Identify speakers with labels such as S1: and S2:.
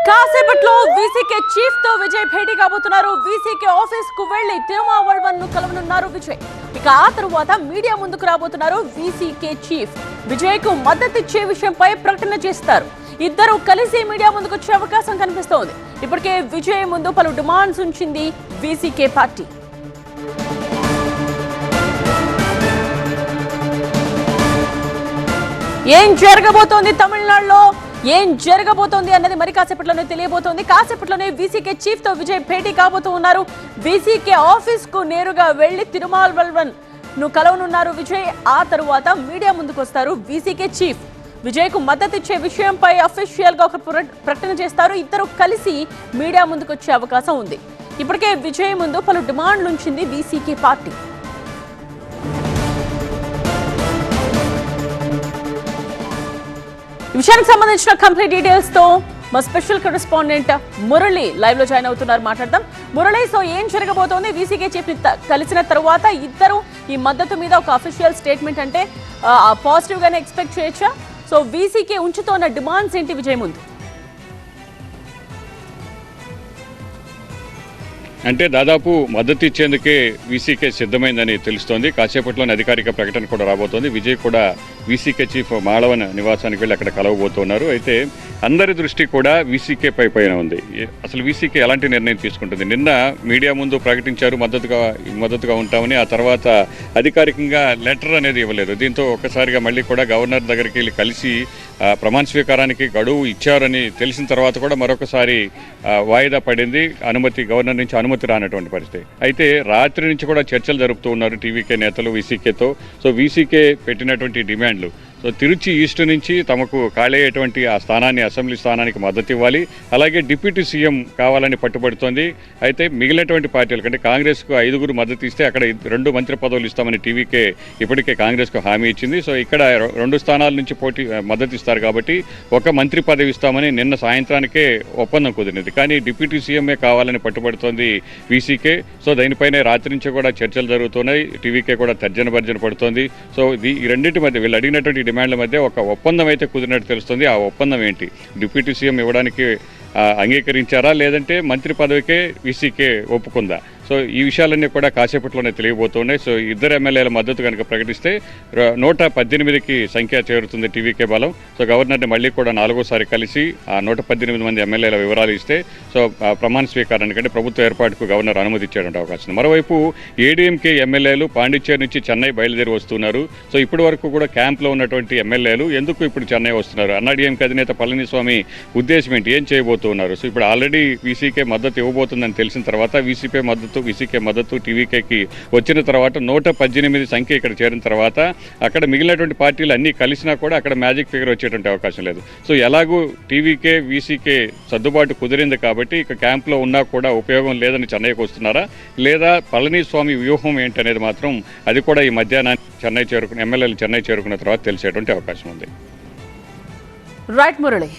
S1: కాసేపట్లో VCK chief తో విజయ్ భేటీ కాబోతున్నారు. వీసీకే ఆఫీస్ కు వెళ్లి తిరుమావళవన్ ను కలవనున్నారు విజయ్. ఇక ఆ తరువాత మీడియా ముందుకు రాబోతున్నారు వీసీకే చీఫ్. విజయ్ కు మద్దతిచ్చే విషయంపై ప్రకటన చేస్తారు. ఇద్దరు కలిసి మీడియా ముందుకు వచ్చే అవకాశం కనిపిస్తోంది. ఇప్పటికే విజయ్ ముందు పలు డిమాండ్స్ ఉంచింది వీసీకే పార్టీ. ఏం జరగబోతోంది తమిళనాడులో, ఏం జరగబోతోంది అన్నది మరి కాసేపట్లోనే తెలియబోతోంది. కాసేపట్లోనే వీసీకే చీఫ్ తో విజయ్ భేటీ కాబోతూ ఉన్నారు. వీసీకే ఆఫీస్ కు నేరుగా వెళ్లి తిరుమావళవన్ ను కలవనున్నారు విజయ్. ఆ తరువాత మీడియా ముందుకు వస్తారు వీసీకే చీఫ్. విజయ్ కు మద్దతిచ్చే విషయంపై అఫీషియల్ గా ఒక ప్రకటన చేస్తారు. ఇద్దరు కలిసి మీడియా ముందుకు వచ్చే అవకాశం ఉంది. ఇప్పటికే విజయ్ ముందు పలు డిమాండ్లు ఉంచింది వీసీకే పార్టీ. ఈ విషయానికి సంబంధించిన కంప్లీట్ డీటెయిల్స్ తో మా స్పెషల్ కరెస్పాండెంట్ మురళి లైవ్ లో జాయిన్ అవుతున్నారు. మాట్లాడదాం మురళి. సో ఏం జరగబోతోంది? వీసీకే చీఫ్ ని కలిసిన తర్వాత ఇద్దరు ఈ మద్దతు మీద ఒక అఫీషియల్ స్టేట్మెంట్ అంటే పాజిటివ్ గానే ఎక్స్పెక్ట్ చేయొచ్చా? సో వీసీకే ఉంచుతోన్న డిమాండ్స్ ఏంటి విజయ్ ముందు?
S2: అంటే దాదాపు మద్దతు ఇచ్చేందుకే వీసీకే సిద్ధమైందని తెలుస్తోంది. కాసేపట్లోనే అధికారిక ప్రకటన కూడా రాబోతోంది. విజయ్ కూడా వీసీకే చీఫ్ మాళవన్ నివాసానికి వెళ్ళి అక్కడ కలవబోతున్నారు. అయితే అందరి దృష్టి కూడా వీసీకే పైన ఉంది. అసలు వీసీకే ఎలాంటి నిర్ణయం తీసుకుంటుంది? నిన్న మీడియా ముందు ప్రకటించారు మద్దతుగా ఉంటామని. ఆ తర్వాత అధికారికంగా లెటర్ అనేది ఇవ్వలేదు. దీంతో ఒక్కసారిగా మళ్ళీ కూడా గవర్నర్ దగ్గరికి వెళ్ళి కలిసి ప్రమాణ స్వీకారానికి గడువు ఇచ్చారని తెలిసిన తర్వాత కూడా మరొకసారి వాయిదా పడింది. గవర్నర్ నుంచి అనుమతి రానటువంటి పరిస్థితి. అయితే రాత్రి నుంచి కూడా చర్చలు జరుపుతూ ఉన్నారు టీవీకే నేతలు వీసీకేతో. సో వీసీకే పెట్టినటువంటి డిమాండ్లు, సో తిరుచి ఈస్ట్ నుంచి తమకు ఖాళీ అయ్యేటువంటి ఆ స్థానాన్ని, అసెంబ్లీ స్థానానికి మద్దతు ఇవ్వాలి, అలాగే డిప్యూటీ సీఎం కావాలని పట్టుబడుతోంది. అయితే మిగిలినటువంటి పార్టీల కంటే కాంగ్రెస్కు 5 మద్దతు ఇస్తే అక్కడ 2 మంత్రి పదవులు ఇస్తామని టీవీకే ఇప్పటికే కాంగ్రెస్కు హామీ ఇచ్చింది. సో ఇక్కడ 2 స్థానాల నుంచి మద్దతు ఇస్తారు కాబట్టి ఒక మంత్రి పదవి ఇస్తామని నిన్న సాయంత్రానికే ఒప్పందం కుదిరింది. కానీ డిప్యూటీ సీఎంఏ కావాలని పట్టుబడుతోంది వీసీకే. సో దీనిపైనే రాత్రి నుంచి కూడా చర్చలు జరుగుతున్నాయి. టీవీకే కూడా తర్జన భర్జన పడుతోంది. సో ఈ రెండింటి మధ్య వీళ్ళు అడిగినటువంటి డిమాండ్ల మధ్య ఒక ఒప్పందం అయితే కుదిరినట్టు తెలుస్తుంది. ఆ ఒప్పందం ఏంటి? డిప్యూటీ సీఎం ఇవ్వడానికి అంగీకరించారా, లేదంటే మంత్రి పదవికే వీసీకే ఒప్పుకుందా? సో ఈ విషయాలన్నీ కూడా కాసేపట్లోనే తెలియబోతున్నాయి. సో ఇద్దరు ఎమ్మెల్యేల మద్దతు కనుక ప్రకటిస్తే 118కి సంఖ్య చేరుతుంది టీవీకే బలం. సో గవర్నర్ని మళ్ళీ కూడా 4వసారి కలిసి ఆ 118 మంది ఎమ్మెల్యేల వివరాలు ఇస్తే సో ప్రమాణ స్వీకారానికంటే ప్రభుత్వ ఏర్పాటుకు గవర్నర్ అనుమతి ఇచ్చేటువంటి అవకాశం. మరోవైపు ఏడీఎంకే ఎమ్మెల్యేలు పాండిచ్చేరి నుంచి చెన్నై బయలుదేరి వస్తున్నారు. సో ఇప్పటి వరకు కూడా క్యాంప్లో ఉన్నటువంటి ఎమ్మెల్యేలు ఎందుకు ఇప్పుడు చెన్నై వస్తున్నారు? అన్నాడీఎంకే అధినేత పళనిస్వామి ఉద్దేశం ఏంటి? ఏం చేయబోతున్నారు? సో ఇప్పుడు ఆల్రెడీ వీసీకే మద్దతు ఇవ్వబోతుందని తెలిసిన తర్వాత వీసీకే మద్దతు టీవీకేకి వచ్చిన తర్వాత 118 సంఖ్య ఇక్కడ చేరిన తర్వాత అక్కడ మిగిలినటువంటి పార్టీలు అన్నీ కలిసినా కూడా అక్కడ మ్యాజిక్ ఫిగర్ వచ్చేటువంటి అవకాశం లేదు. సో ఎలాగూ టీవీకే వీసీకే సర్దుబాటు కుదిరింది కాబట్టి ఇక క్యాంప్లో ఉన్నా కూడా ఉపయోగం లేదని చెన్నైకి వస్తున్నారా, లేదా పళనిస్వామి వ్యూహం ఏంటనేది మాత్రం అది కూడా ఈ మధ్యాహ్నం ఎమ్మెల్యేలు చెన్నై చేరుకున్న తర్వాత తెలిసేటువంటి అవకాశం ఉంది.
S1: రైట్ మురళి.